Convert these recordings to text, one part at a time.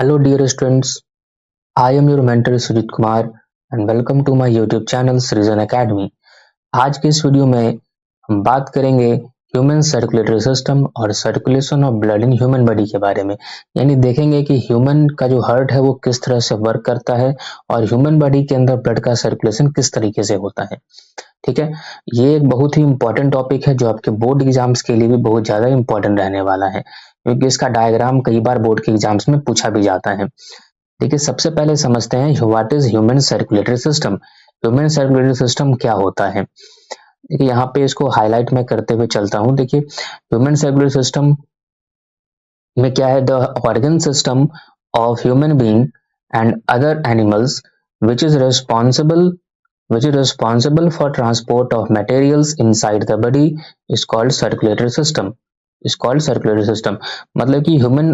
Hello dear students, I am your mentor Sujit Kumar and welcome to my YouTube channel सृजन Academy। आज के इस video में हम बात करेंगे ह्यूमन सर्कुलेटरी सिस्टम और circulation of blood in human body के बारे में। यानी देखेंगे कि ह्यूमन का जो हार्ट है वो किस तरह से वर्क करता है और ह्यूमन बॉडी के अंदर ब्लड का सर्कुलेशन किस तरीके से होता है। ठीक है, ये एक बहुत ही इंपॉर्टेंट टॉपिक है जो आपके बोर्ड एग्जाम्स के लिए भी बहुत ज्यादा इंपॉर्टेंट रहने वाला है, क्योंकि इसका डायग्राम कई बार बोर्ड के एग्जाम्स में पूछा भी जाता है। देखिए, सबसे पहले समझते हैं what is human circulatory system. Human circulatory system क्या होता है। देखिए, यहाँ पे इसको हाईलाइट में करते हुए चलता हूँ। देखिए, ह्यूमन सर्कुलेटरी सिस्टम में क्या है, the organ system of human being and other animals which is responsible for transport of materials inside the body is called circulatory system। मतलब कि ह्यूमन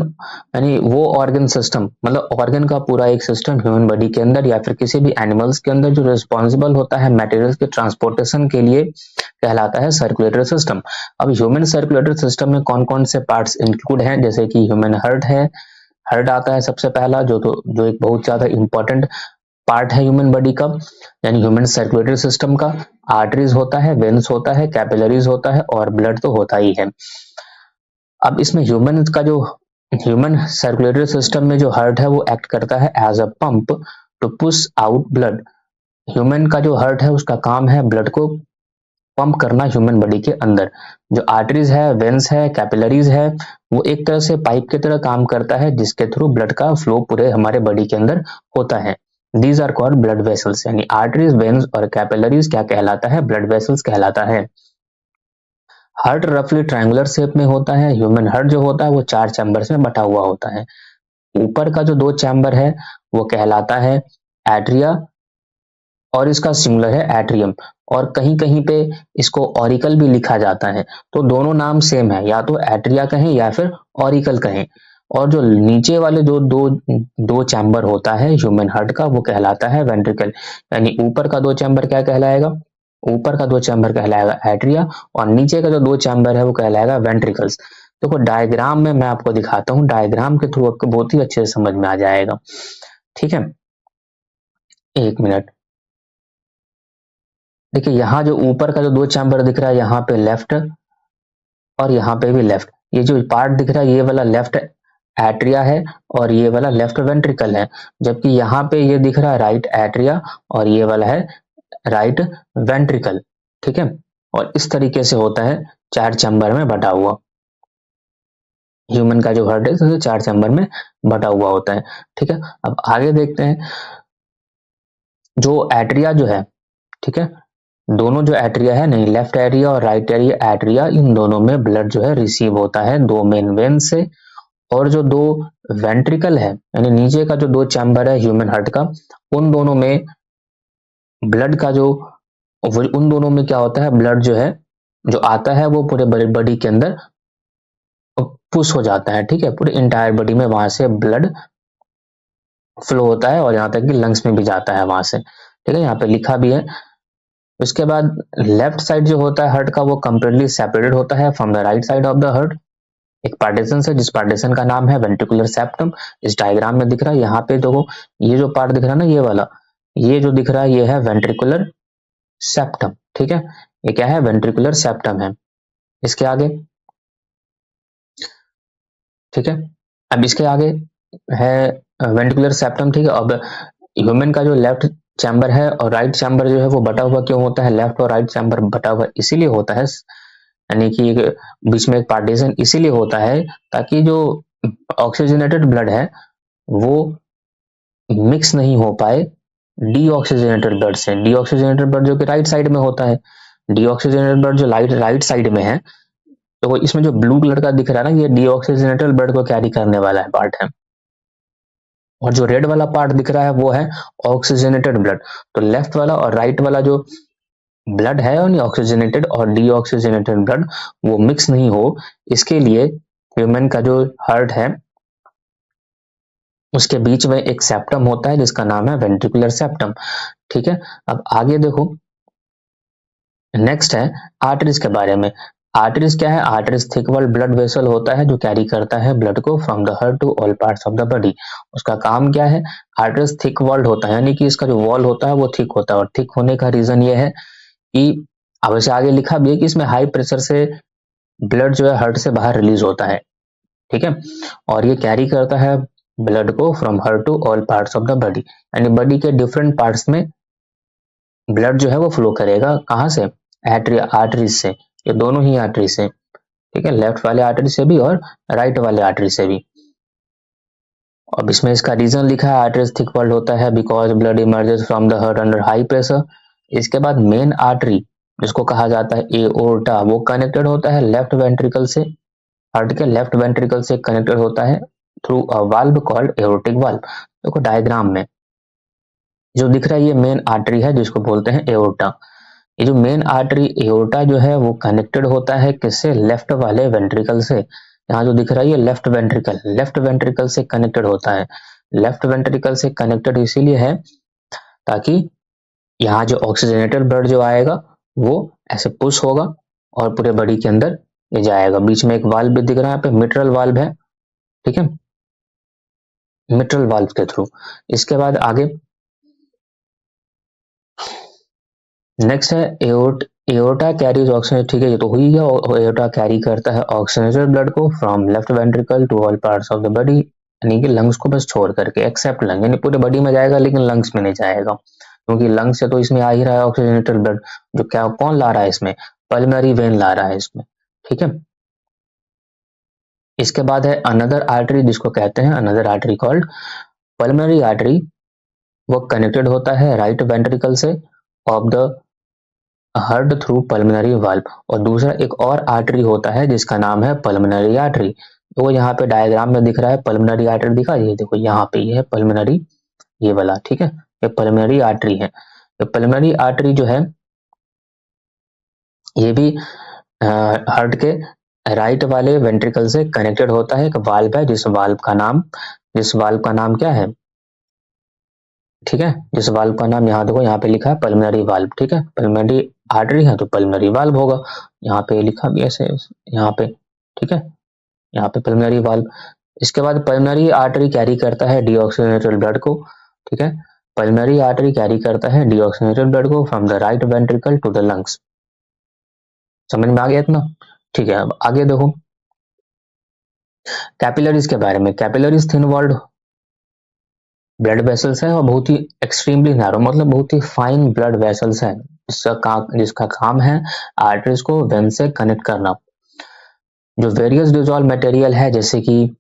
यानी वो ऑर्गन सिस्टम, मतलब ऑर्गन का पूरा एक सिस्टम ह्यूमन बॉडी के अंदर या फिर किसी भी एनिमल्स के अंदर जो रिस्पॉन्सिबल होता है मटेरियल्स के ट्रांसपोर्टेशन के लिए कहलाता है सर्कुलेटरी सिस्टम। अब ह्यूमन सर्कुलेटरी सिस्टम में कौन कौन से पार्ट्स इंक्लूड हैं, जैसे कि ह्यूमन हार्ट है। हार्ट आता है सबसे पहला, जो एक बहुत ज्यादा इंपॉर्टेंट पार्ट है ह्यूमन बॉडी का, यानी ह्यूमन सर्कुलेटरी सिस्टम का। आर्टरीज होता है, वेन्स होता है, कैपिलरीज होता है और ब्लड तो होता ही है। अब इसमें ह्यूमन सर्कुलेटरी सिस्टम में जो हार्ट है वो एक्ट करता है as a pump to push out blood. Human का जो हार्ट है उसका काम है ब्लड को पंप करना ह्यूमन बॉडी के अंदर। जो आर्टरीज है, वेन्स है, कैपिलरीज है, वो एक तरह से पाइप की तरह काम करता है जिसके थ्रू ब्लड का फ्लो पूरे हमारे बॉडी के अंदर होता है। These are called blood vessels। यानी आर्टरीज, वेन्स और कैपिलरीज क्या कहलाता है, ब्लड वेसल्स कहलाता है। हार्ट रफली ट्रायंगुलर शेप में होता है। ह्यूमन हार्ट जो होता है वो 4 चैम्बर्स में बटा हुआ होता है। ऊपर का जो 2 चैम्बर है वो कहलाता है एट्रिया और इसका सिंगुलर है एट्रियम, और कहीं कहीं पे इसको ऑरिकल भी लिखा जाता है। तो दोनों नाम सेम है, या तो एट्रिया कहें या फिर ऑरिकल कहें। और जो नीचे वाले जो दो चैम्बर होता है ह्यूमन हार्ट का वो कहलाता है वेंट्रिकल। यानी ऊपर का 2 चैम्बर क्या कहलाएगा, ऊपर का 2 चैम्बर कहलाएगा एट्रिया और नीचे का जो 2 चैम्बर है वो कहलाएगा वेंट्रिकल्स। देखो डायग्राम में मैं आपको दिखाता हूँ, डायग्राम के थ्रू आपको बहुत ही अच्छे से समझ में आ जाएगा। ठीक है, 1 मिनट। देखिए, यहाँ जो ऊपर का जो 2 चैम्बर दिख रहा है यहाँ पे लेफ्ट और यहाँ पे भी लेफ्ट, ये जो पार्ट दिख रहा है ये वाला लेफ्ट एट्रिया है और ये वाला लेफ्ट वेंट्रिकल है, जबकि यहाँ पे ये दिख रहा है राइट एट्रिया और ये वाला है राइट वेंट्रिकल। ठीक है, और इस तरीके से होता है 4 चैम्बर में बटा हुआ। ह्यूमन का जो हार्ट है तो 4 चैम्बर में बटा हुआ होता है। ठीक है, अब आगे देखते हैं जो एट्रिया जो है, ठीक है, दोनों जो एट्रिया है, नहीं लेफ्ट एट्रिया और राइट एट्रिया, इन दोनों में ब्लड जो है रिसीव होता है 2 मेन वेन से। और जो 2 वेंट्रिकल है यानी नीचे का जो 2 चैम्बर है ह्यूमन हार्ट का, उन दोनों में ब्लड का उन दोनों में क्या होता है, ब्लड जो है जो आता है वो पूरे बॉडी के अंदर पुश हो जाता है। ठीक है, पूरे इंटायर बॉडी में वहां से ब्लड फ्लो होता है और यहाँ तक कि लंग्स में भी जाता है वहां से। ठीक है, यहाँ पे लिखा भी है। उसके बाद लेफ्ट साइड जो होता है हार्ट का वो कंप्लीटली सेपरेटेड होता है from the right side of the heart. एक पार्टीशन से, जिस पार्टीशन का नाम है वेंट्रिकुलर सेप्टम। इस डायग्राम में दिख रहा है, यहाँ पे देखो ये जो पार्ट दिख रहा है ना, ये वाला, ये जो दिख रहा है ये है वेंट्रिकुलर सेप्टम। ठीक है, ये क्या है, वेंट्रिकुलर सेप्टम है। इसके आगे, ठीक है, अब इसके आगे है वेंट्रिकुलर सेप्टम। ठीक है, अब ह्यूमन का जो लेफ्ट चैम्बर है और राइट चैम्बर जो है वो बटा हुआ क्यों होता है, लेफ्ट और राइट चैम्बर बटा हुआ इसीलिए होता है, यानी कि बीच में एक पार्टीशन इसीलिए होता है ताकि जो ऑक्सीजनेटेड ब्लड है वो मिक्स नहीं हो पाए डीऑक्सीजनेटेड ब्लड से। डीऑक्सीजनेटेड ब्लड जो कि राइट साइड में होता है, डीऑक्सीजनेटेड ब्लड जो राइट साइड में है, तो इसमें जो ब्लू कलर का दिख रहा है ना, ये डीऑक्सीजनेटेड ब्लड को कैरी करने वाला है पार्ट है। और जो रेड वाला पार्ट दिख रहा है वो है ऑक्सीजनेटेड ब्लड। तो लेफ्ट वाला और राइट वाला जो ब्लड है यानी ऑक्सीजनेटेड और डीऑक्सीजनेटेड ब्लड वो मिक्स नहीं हो, इसके लिए ह्यूमन का जो हार्ट है उसके बीच में एक सेप्टम होता है जिसका नाम है वेंट्रिकुलर सेप्टम। ठीक है, अब आगे देखो, नेक्स्ट है आर्टरीज के बारे में। आर्टरीज क्या है? Arteries thick walled blood vessel होता है जो कैरी करता है ब्लड को from the heart to all parts of the body. उसका काम क्या है? आर्टरीज थिक वॉल्ड होता है, यानी कि इसका जो वॉल होता है वो थिक होता है, और थिक होने का रीजन ये है कि अब इसे आगे लिखा भी है कि इसमें हाई प्रेशर से ब्लड जो है हार्ट से बाहर रिलीज होता है, ठीक है, और ये कैरी करता है ब्लड को from heart to all parts of the body, यानी बॉडी के डिफरेंट पार्ट्स में ब्लड जो है वो फ्लो करेगा। कहाँ से? आर्टरीज से, ये दोनों ही आर्टरी से, ठीक है, लेफ्ट वाले आर्टरी से भी और राइट वाले आर्टरी से भी। अब इसमें इसका रीजन लिखा है आर्टरीज थिक वॉल्ड होता है because blood emerges from the heart under high pressure. इसके बाद मेन आर्टरी जिसको कहा जाता है एओर्टा, वो कनेक्टेड होता है लेफ्ट वेंट्रिकल से, हार्ट के लेफ्ट वेंट्रिकल से कनेक्टेड होता है through a valve called aortic valve. देखो डायग्राम में जो दिख रहा है ये मेन आर्टरी है जिसको बोलते हैं एओर्टा। ये जो मेन आर्टरी एओर्टा जो है वो कनेक्टेड होता है किससे? लेफ्ट वाले वेंट्रिकल से। यहाँ जो दिख रहा है ये लेफ्ट वेंट्रिकल से कनेक्टेड होता है। लेफ्ट वेंट्रिकल से कनेक्टेड इसीलिए है ताकि यहाँ जो ऑक्सीजनेटेड ब्लड जो आएगा वो ऐसे पुश होगा और पूरे बॉडी के अंदर ये जाएगा। बीच में एक वाल्व भी दिख रहा है, यहाँ पे मिट्रल वाल्व है, ठीक है, मिट्रल वाल्व के थ्रू। इसके बाद आगे नेक्स्ट है एओर्टा कैरीज ऑक्सीजन, ठीक है, ये तो हो ही गया। एओर्टा कैरी करता है ऑक्सीजनेटेड ब्लड को from left ventricle to all parts of the body, यानी कि लंग्स को बस छोड़ करके, एक्सेप्ट लंग, यानी पूरे बॉडी में जाएगा लेकिन लंग्स में नहीं जाएगा, क्योंकि लंग्स से तो इसमें आ ही रहा है ऑक्सीजनेटेड ब्लड। जो क्या कौन ला रहा है इसमें? पल्मोनरी वेन ला रहा है इसमें, ठीक है। इसके बाद है अनदर आर्टरी जिसको कहते हैं another artery called pulmonary artery. वो कनेक्टेड होता है राइट वेंट्रिकल से of the heart through pulmonary valve, और दूसरा एक और आर्टरी होता है जिसका नाम है पल्मोनरी आर्टरी। तो यहाँ पे डायग्राम में दिख रहा है पल्मोनरी आर्टरी, दिखा, ये देखो यहाँ पे ये है पल्मोनरी, ये वाला, ठीक है, ये पल्मोनरी आर्टरी है। ये पल्मोनरी आर्टरी जो है ये भी हार्ट के राइट वाले वेंट्रिकल से कनेक्टेड होता है। एक वाल्व है जिस वाल्व का नाम क्या है? ठीक है, जिस वाल्व का नाम यहाँ देखो, यहाँ पे लिखा है पल्मोनरी वाल्व, ठीक है, पल्मोनरी आर्टरी है तो पल्मोनरी वाल्व होगा, यहाँ पे लिखा भी ऐसे, यहाँ पे, ठीक है, यहाँ पे पल्मोनरी वाल्व। इसके बाद पल्मोनरी आर्टरी कैरी करता है डीऑक्सीजनेटेड ब्लड को, ठीक है, पल्मोनरी आर्टरी कैरी करता है डीऑक्सीजनेटेड ब्लड को from the right ventricle to the lungs. समझ में आ गया इतना? ठीक है, अब आगे देखो कैपिलरीज के बारे में। Capillaries thin walled blood vessels है और बहुत ही एक्सट्रीमली नैरो, मतलब बहुत ही फाइन ब्लड वेसल्स है जिसका काम है आर्टरीज को वेन से कनेक्ट करना। जो वेरियस डिजॉल्व मटेरियल है जैसे कि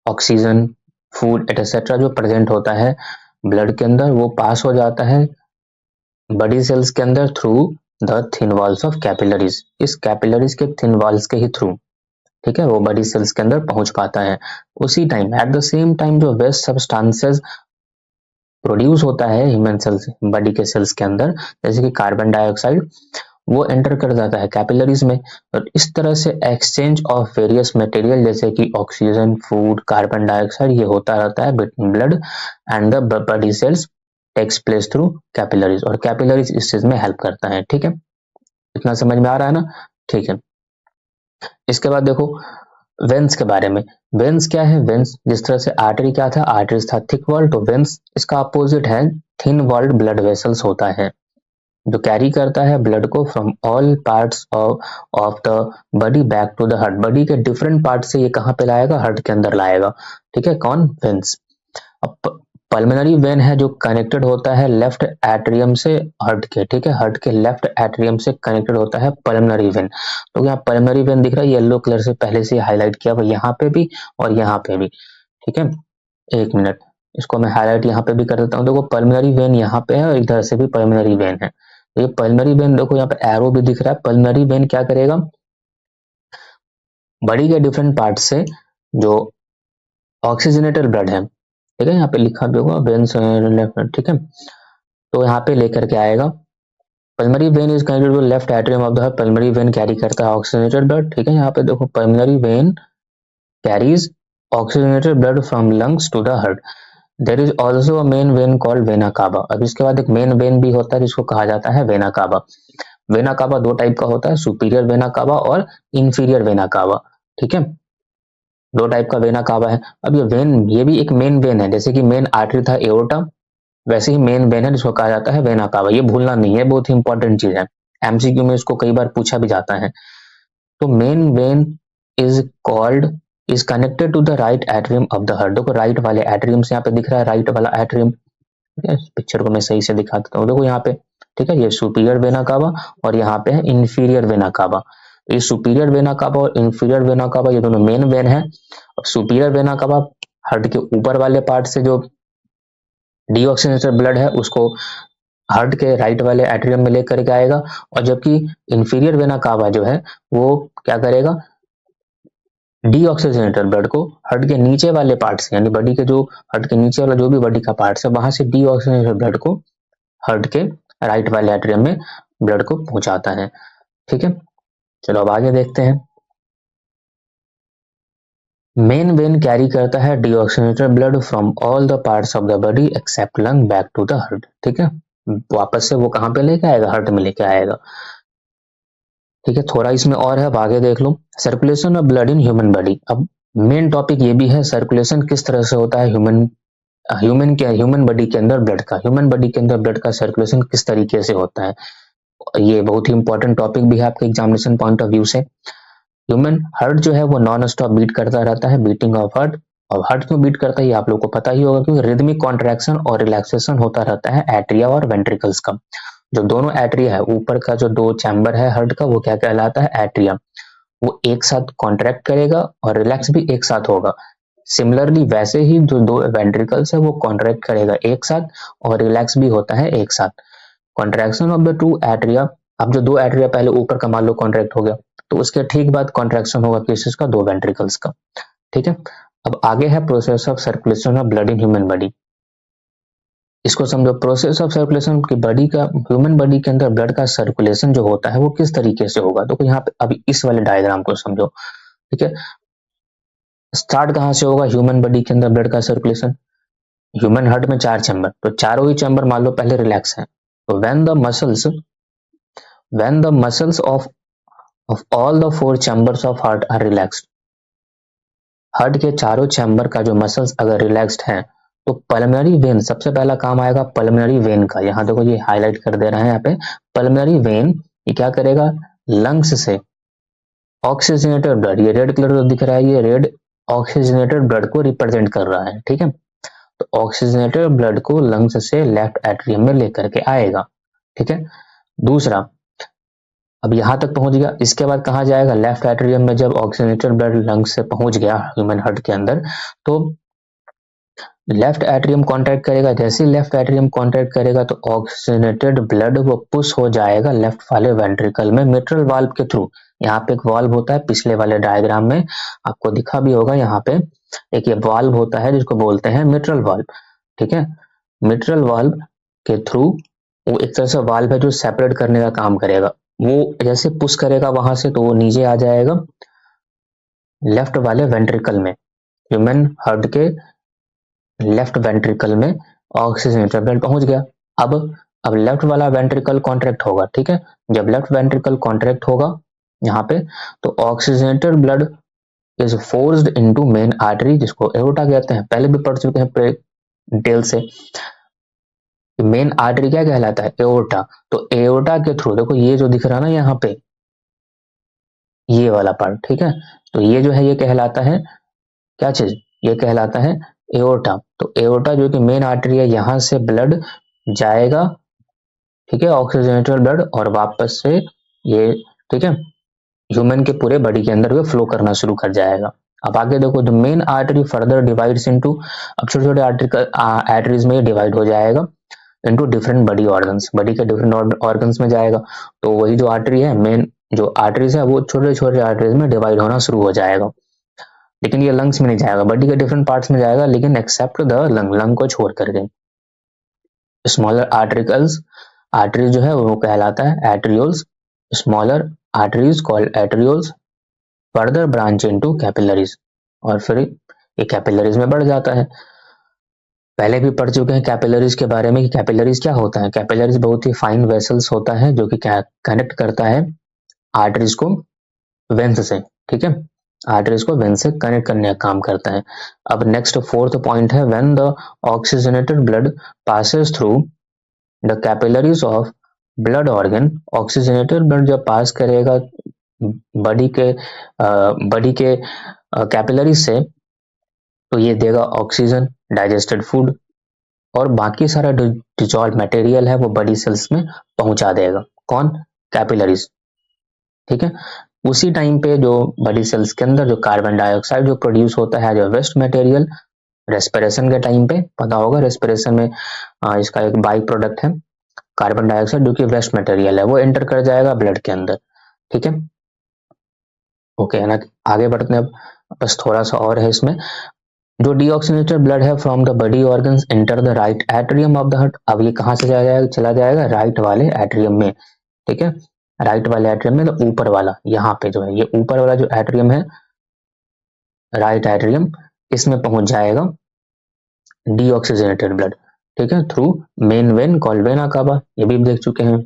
ऑक्सीजन, फूड एटसेट्रा जो प्रेजेंट होता है ब्लड के अंदर, वो पास हो जाता है बॉडी सेल्स के अंदर through the thin walls of capillaries. इस कैपिलरीज के थिन वॉल्स के ही थ्रू, ठीक है, वो बॉडी सेल्स के अंदर पहुंच पाता है। उसी time at the same time जो वेस्ट सब्सटेंसेस प्रोड्यूस होता है ह्यूमन सेल्स, बॉडी के सेल्स के अंदर, जैसे कि कार्बन डाइऑक्साइड, वो एंटर कर जाता है कैपिलरीज में। और इस तरह से एक्सचेंज ऑफ वेरियस मटेरियल जैसे कि ऑक्सीजन, फूड, कार्बन डाइऑक्साइड, ये होता रहता है between blood and the body cells takes place through capillaries, और कैपिलरीज इस चीज में हेल्प करता है, ठीक है, इतना समझ में आ रहा है ना? ठीक है। इसके बाद देखो वेन्स के बारे में। वेन्स क्या है? वेन्स जिस तरह से आर्टरी क्या था, आर्टरीज था थिक वॉल्ड, तो वेन्स इसका अपोजिट है, थिन वॉल्ड ब्लड वेसल्स होता है जो कैरी करता है ब्लड को from all parts of the body back to the heart. Body के डिफरेंट पार्ट से ये कहाँ पे लाएगा? हार्ट के अंदर लाएगा, ठीक है, कौन? वेन्स। अब पल्मोनरी वेन है जो कनेक्टेड होता है लेफ्ट एट्रियम से हार्ट के, ठीक है, हार्ट के लेफ्ट एट्रियम से कनेक्टेड होता है पल्मोनरी वेन। तो यहाँ पल्मोनरी वेन दिख रहा है येलो कलर से, पहले से हाईलाइट किया हुआ, यहाँ पे भी और यहाँ पे भी, ठीक है। एक मिनट, इसको मैं हाईलाइट यहाँ पे भी कर देता हूँ। देखो पल्मोनरी वेन यहाँ पे है और इधर से भी पल्मोनरी वेन है। तो ये पल्मोनरी वेन देखो यहाँ पे एरो भी दिख रहा है। पल्मोनरी वेन क्या करेगा? बॉडी के डिफरेंट पार्ट से जो ऑक्सीजनेटेड ब्लड है, ठीक है, यहाँ पे लिखा भी होगा वेन्स लेफ्ट, ठीक है, तो यहाँ पे लेकर के आएगा। Pulmonary vein is connected to left atrium of the heart. Pulmonary vein carry करता है ऑक्सीजनेटेड ब्लड, ठीक है, यहाँ पे देखो pulmonary vein carries oxygenated blood from lungs to the heart. There is also a main vein called vena cava. अब इसके बाद एक मेन वेन भी होता है जिसको कहा जाता है वेना कावा। वेना कावा दो टाइप का होता है, सुपीरियर वेना कावा और इंफीरियर वेना कावा, ठीक है, दो टाइप का वेना कावा है। अब ये वेन, ये भी एक मेन वेन है, जैसे कि मेन आर्टरी था एओर्टा, वैसे ही मेन वेन है जिसको कहा जाता है वेना कावा, ये भूलना नहीं है, बहुत ही इंपॉर्टेंट चीज है, एमसीक्यू में इसको कई बार पूछा भी जाता है। तो main vein is called, is connected to the right atrium of the heart. देखो राइट वाले एट्रियम से यहाँ पे दिख रहा है राइट वाला एट्रियम, ठीक है, पिक्चर को मैं सही से दिखा देता हूँ, देखो यहाँ पे, ठीक है, ये सुपीरियर वेना कावा और यहाँ पे है इंफीरियर वेना कावा। ये सुपीरियर वेना कावा और इंफीरियर वेना कावा ये दोनों मेन वेन है। अब सुपीरियर वेना कावा हार्ट के ऊपर वाले पार्ट से जो डीऑक्सीजनेटेड ब्लड है उसको हार्ट के राइट वाले एट्रियम में लेकर के आएगा, और जबकि इंफीरियर वेना कावा जो है वो क्या करेगा, डीऑक्सीजनेटेड ब्लड को हार्ट के नीचे वाले पार्ट से, यानी बॉडी के जो हार्ट के नीचे वाला जो भी बॉडी का पार्ट है वहां से डीऑक्सीजनेटेड ब्लड को हार्ट के राइट वाले एट्रियम में ब्लड को पहुंचाता है, ठीक है। चलो अब आगे देखते हैं। मेन वेन कैरी करता है deoxygenated blood from all the parts of the body except lung back to the heart, ठीक है, वापस से वो कहां पे लेके आएगा, हार्ट में लेके आएगा, ठीक है। थोड़ा इसमें और है, अब आगे देख लो। Circulation of blood in human body, अब मेन टॉपिक ये भी है सर्कुलेशन किस तरह से होता है ह्यूमन बॉडी के अंदर ब्लड का, ह्यूमन बॉडी के अंदर ब्लड का सर्कुलेशन किस तरीके से होता है, ये बहुत ही इंपॉर्टेंट टॉपिक भी है आपके एग्जामिनेशन पॉइंट ऑफ व्यू से। ह्यूमन हार्ट जो है वो नॉन स्टॉप बीट करता रहता है, बीटिंग ऑफ हार्ट, और हार्ट क्यों बीट करता है ये आप लोग को पता ही होगा, क्योंकि रिदमिक कॉन्ट्रैक्शन और रिलैक्सेशन होता रहता है एट्रिया और वेंट्रिकल्स का। जो दोनों एट्रिया है, ऊपर का जो दो चैम्बर है हार्ट का वो क्या कहलाता है, एट्रिया, वो एक साथ कॉन्ट्रैक्ट करेगा और रिलैक्स भी एक साथ होगा। सिमिलरली वैसे ही जो दो वेंट्रिकल्स है वो कॉन्ट्रैक्ट करेगा एक साथ और रिलैक्स भी होता है एक साथ। Contraction of the two atria, अब जो दो एट्रिया पहले ऊपर का मान लो कॉन्ट्रैक्ट हो गया, तो उसके ठीक बाद कॉन्ट्रैक्शन होगा किस का, दो वेंट्रिकल्स का, ठीक है। अब आगे है process of circulation of blood in human body, इसको समझो। प्रोसेस ऑफ सर्कुलेशन की बॉडी का, ह्यूमन बॉडी के अंदर ब्लड का सर्कुलेशन जो होता है वो किस तरीके से होगा, तो यहाँ पे अभी इस वाले डायग्राम को समझो, ठीक है। स्टार्ट कहाँ से होगा ह्यूमन बॉडी के अंदर ब्लड का सर्कुलेशन, ह्यूमन हार्ट में चार चैम्बर, तो चारों ही चैम्बर मान लो पहले रिलैक्स है, तो when the muscles of all the four chambers of heart are relaxed, heart के चारों चैम्बर का जो मसल्स अगर रिलैक्स्ड हैं तो पल्मोनरी वेन, सबसे पहला काम आएगा पल्मोनरी वेन का, यहाँ देखो ये हाईलाइट कर दे रहे हैं यहाँ पे, पल्मोनरी वेन ये क्या करेगा, लंग्स से ऑक्सीजनेटेड ब्लड, ये रेड कलर दिख रहा है, ये रेड ऑक्सीजनेटेड ब्लड को रिप्रेजेंट कर रहा है, ठीक है। तो ऑक्सीजनेटेड ब्लड को लंग्स से लेफ्ट एट्रियम में लेकर के आएगा, ठीक है। दूसरा, अब यहां तक पहुंच गया, इसके बाद कहां जाएगा, लेफ्ट एट्रियम में जब ऑक्सीजनेटेड ब्लड लंग्स से पहुंच गया ह्यूमन हार्ट के अंदर, तो लेफ्ट एट्रियम कॉन्ट्रैक्ट करेगा, जैसे ही लेफ्ट एट्रियम कॉन्ट्रैक्ट करेगा तो ऑक्सीजनेटेड ब्लड वो पुश हो जाएगा लेफ्ट वाले वेंट्रिकल में मिट्रल वाल्व के थ्रू। यहाँ पे एक वाल्व होता है, पिछले वाले डायग्राम में आपको दिखा भी होगा, यहाँ पे एक ये वाल्व होता है जिसको बोलते हैं मिट्रल वाल्व, ठीक है। मिट्रल वाल्व के थ्रू वो एक तरह से वाल्व है जो सेपरेट करने का काम करेगा, वो जैसे पुश करेगा वहां से तो वो नीचे आ जाएगा लेफ्ट वाले वेंट्रिकल में, ह्यूमन हार्ट के लेफ्ट वेंट्रिकल में ऑक्सीजनेटेड ब्लड पहुंच गया। अब लेफ्ट वाला वेंट्रिकल कॉन्ट्रैक्ट होगा, ठीक है। जब लेफ्ट वेंट्रिकल कॉन्ट्रैक्ट होगा यहाँ पे, तो oxygenated blood is forced into main artery, जिसको एओर्टा कहते हैं, पहले भी पढ़ चुके हैं डिटेल से। मेन आर्टरी क्या कहलाता है, एओर्टा, तो एओर्टा के थ्रू देखो ये जो दिख रहा है ना यहाँ पे, ये वाला पार्ट, ठीक है, तो ये जो है ये कहलाता है क्या चीज, ये कहलाता है एओर्टा। तो एओर्टा जो कि मेन आर्टरी है, यहां से ब्लड जाएगा, ठीक है, ऑक्सीजनेटेड ब्लड, और वापस से ये, ठीक है, ह्यूमन के पूरे बॉडी के अंदर फ्लो करना शुरू कर जाएगा। अब आगे देखो, the main artery further divides into, अब छोटे छोटे आर्टरीज में डिवाइड हो जाएगा into different body organs, body के डिफरेंट ऑर्गन्स में जाएगा, तो वही जो आर्टरी है, मेन जो आर्टरीज है वो छोटे छोटे आर्टरीज में डिवाइड होना शुरू हो जाएगा, लेकिन ये लंग्स में नहीं जाएगा, बॉडी के डिफरेंट पार्ट्स में जाएगा, लेकिन एक्सेप्ट द लंग को छोड़ करके। स्मॉलर आर्टरिकल्स, आर्टरी जो है वो कहलाता है arterioles, smaller arteries called arterioles further branch into capillaries, और फिर ये कैपिलरीज में बढ़ जाता है। पहले भी पढ़ चुके हैं कैपिलरीज के बारे में कि कैपिलरीज क्या होता है। कैपिलरीज बहुत ही फाइन वेसल्स होता है जो कि कनेक्ट करता है आर्टरीज को वेन्स से, ठीक है, आर्टरीज को वेन से कनेक्ट करने का काम करता है। अब नेक्स्ट फोर्थ पॉइंट है, when the oxygenated blood passes through the capillaries of blood organ, oxygenated blood जब पास करेगा बॉडी के कैपिलरीज से, तो ये देगा ऑक्सीजन, डाइजेस्टेड फूड और बाकी सारा डिजॉल्व मटेरियल है वो बॉडी सेल्स में पहुंचा देगा। कौन? कैपिलरीज, ठीक है। उसी टाइम पे जो बॉडी सेल्स के अंदर जो कार्बन डाइऑक्साइड जो प्रोड्यूस होता है जो वेस्ट मटेरियल, रेस्पिरेशन के टाइम पे पता होगा, रेस्पिरेशन में इसका एक बाई प्रोडक्ट है कार्बन डाइऑक्साइड जो कि वेस्ट मटेरियल है, वो एंटर कर जाएगा ब्लड के अंदर, ठीक है। ओके है ना, आगे बढ़ते हैं। अब बस थोड़ा सा और है इसमें, जो डीऑक्सीनेटेड ब्लड है from the body organs enter the right atrium of the heart. अब ये कहाँ से चला जाएगा राइट वाले एट्रियम में, ठीक है, राइट वाले एट्रियम में, तो ऊपर वाला, यहाँ पे जो है ये ऊपर वाला जो एट्रियम है, राइट एट्रियम, इसमें पहुंच जाएगा डीऑक्सीजनेटेड ब्लड, ठीक है, through main vein called vena कावा। ये भी देख चुके हैं।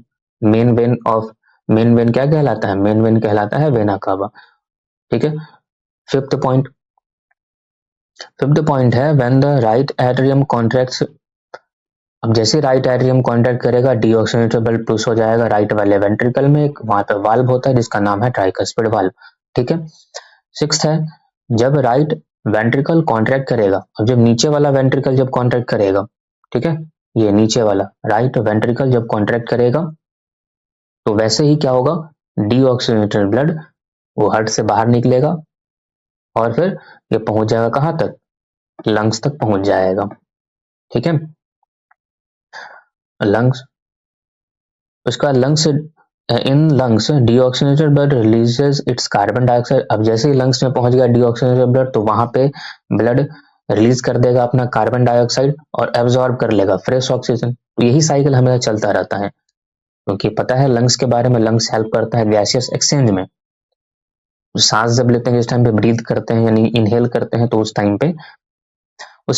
मेन वेन क्या कहलाता है? मेन वेन कहलाता है वेना कावा, ठीक है। फिफ्थ पॉइंट है when the right atrium contracts. अब जैसे राइट एट्रियम कॉन्ट्रैक्ट करेगा डीऑक्सीजनेटेड ब्लड पुश हो जाएगा राइट वाले वेंट्रिकल में, एक वहां पे वाल्व होता है जिसका नाम है ट्राइकस्पिड वाल्व, ठीक है। सिक्स्थ है, जब राइट वेंट्रिकल कॉन्ट्रैक्ट करेगा, अब जब नीचे वाला वेंट्रिकल जब कॉन्ट्रैक्ट करेगा, ठीक है, ये नीचे वाला राइट वेंट्रिकल जब कॉन्ट्रैक्ट करेगा तो वैसे ही क्या होगा, डीऑक्सीजनेटेड ब्लड वो हार्ट से बाहर निकलेगा और फिर ये पहुंच जाएगा कहां तक? लंग्स तक पहुंच जाएगा, ठीक है। लंग्स, उसका lungs, in lungs deoxygenated blood releases its carbon dioxide. अब जैसे ही लंग्स में पहुंच गया डीऑक्सीजनेटेड ब्लड तो वहां पे ब्लड रिलीज कर देगा अपना कार्बन डाइऑक्साइड और एब्जॉर्ब कर लेगा फ्रेश ऑक्सीजन। तो यही साइकिल हमेशा चलता रहता है, क्योंकि पता है लंग्स के बारे में, लंग्स हेल्प करता है गैसियस एक्सचेंज में। सांस जब लेते हैं, जिस टाइम पे ब्रीथ करते हैं यानी इनहेल करते हैं, तो उस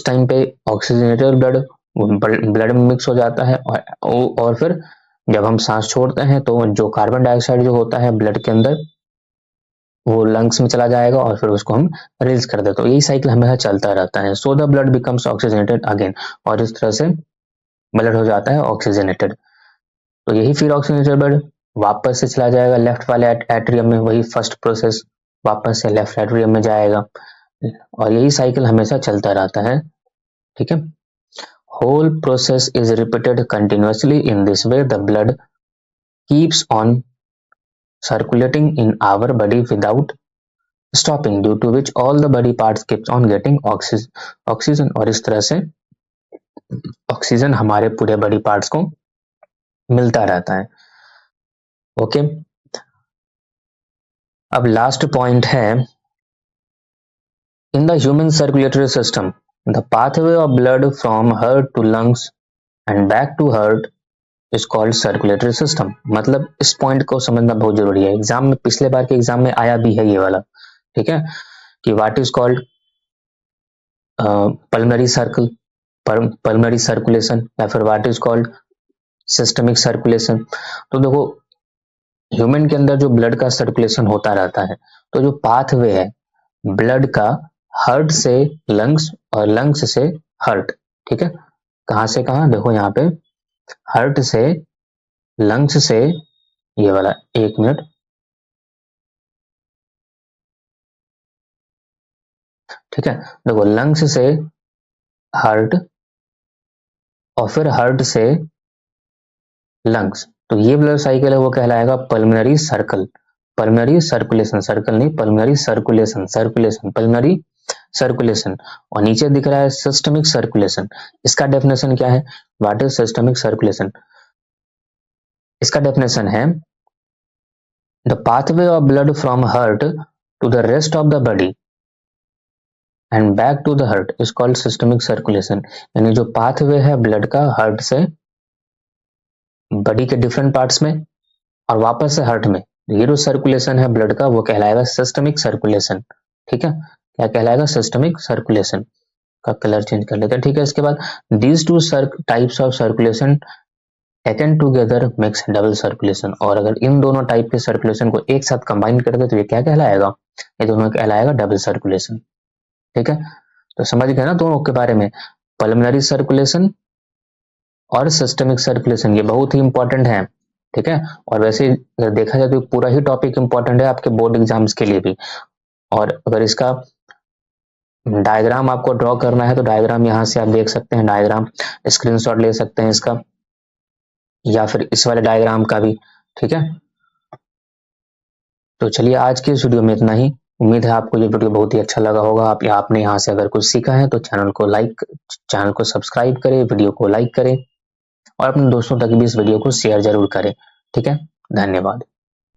टाइम पे ऑक्सीजनेटेड ब्लड में मिक्स हो जाता है और फिर जब हम सांस छोड़ते हैं तो जो कार्बन डाइऑक्साइड जो होता है ब्लड के अंदर वो लंग्स में चला जाएगा और फिर उसको हम रिलीज कर देते हैं। तो यही साइकिल हमेशा चलता रहता है। So the blood becomes oxygenated again, और इस तरह से ब्लड हो जाता है ऑक्सीजनेटेड। तो यही फिर ऑक्सीजनेटेड ब्लड वापस से चला जाएगा लेफ्ट वाले एट्रियम में, वही फर्स्ट प्रोसेस वापस से लेफ्ट एट्रियम में जाएगा और यही साइकिल हमेशा चलता रहता है, ठीक है। Whole process is repeated continuously. In this way, the blood keeps on circulating in our body without stopping, due to which all the body parts keeps on getting oxygen और इस तरह से ऑक्सीजन हमारे पूरे बॉडी पार्ट्स को मिलता रहता है। ओके, अब लास्ट पॉइंट है, in the human circulatory system the pathway of blood from heart to lungs and back to heart is called circulatory system. मतलब इस पॉइंट को समझना बहुत जरूरी है, एग्जाम में, पिछले बार के एग्जाम में आया भी है ये वाला, ठीक है, कि what is called pulmonary circle, pulmonary circulation, या फिर what is called systemic circulation. तो देखो ह्यूमन के अंदर जो ब्लड का सर्कुलेशन होता रहता है, तो जो पाथवे है ब्लड का हार्ट से लंग्स और लंग्स से हार्ट, ठीक है, कहां से कहां, देखो यहाँ पे हार्ट से लंग्स से, ये वाला, एक मिनट, ठीक है, देखो लंग्स से हार्ट और फिर हार्ट से लंग्स, तो ये ब्लड साइकिल है वो कहलाएगा pulmonary circle, pulmonary circulation, circle नहीं, पल्मनरी सर्कुलेशन, पल्मनरी सर्कुलेशन। और नीचे दिख रहा है सिस्टमिक सर्कुलेशन। इसका डेफिनेशन क्या है, व्हाट इज सिस्टमिक सर्कुलेशन? इसका डेफिनेशन है the pathway of blood from heart to the rest of the body and back to the heart is called systemic circulation. यानी जो पाथवे है ब्लड का heart से बॉडी के डिफरेंट पार्ट्स में और वापस से हार्ट में, ये जो सर्कुलेशन है ब्लड का वो कहलाएगा सिस्टमिक सर्कुलेशन, ठीक है, क्या कहलाएगा, सिस्टमिक सर्कुलेशन। का कलर चेंज कर लेते हैं, ठीक है। इसके बाद these two types of circulation taken together makes double circulation, और अगर इन दोनों टाइप के सर्कुलेशन को एक साथ कंबाइन कर दे तो ये क्या कहलाएगा, ये दोनों कहलाएगा डबल सर्कुलेशन, ठीक है। तो समझ गए ना दोनों के बारे में, पल्मोनरी सर्कुलेशन और सिस्टमिक सर्कुलेशन, ये बहुत ही इंपॉर्टेंट है, ठीक है। और वैसे अगर देखा जाए तो पूरा ही टॉपिक इंपॉर्टेंट है आपके बोर्ड एग्जाम्स के लिए भी। और अगर इसका डायग्राम आपको ड्रॉ करना है तो डायग्राम यहाँ से आप देख सकते हैं, डायग्राम स्क्रीनशॉट ले सकते हैं इसका, या फिर इस वाले डायग्राम का भी, ठीक है। तो चलिए आज के इस वीडियो में इतना ही। उम्मीद है आपको ये वीडियो बहुत ही अच्छा लगा होगा। आपने यहाँ से अगर कुछ सीखा है तो चैनल को सब्सक्राइब करें, वीडियो को लाइक करें और अपने दोस्तों तक भी इस वीडियो को शेयर जरूर करें, ठीक है। धन्यवाद।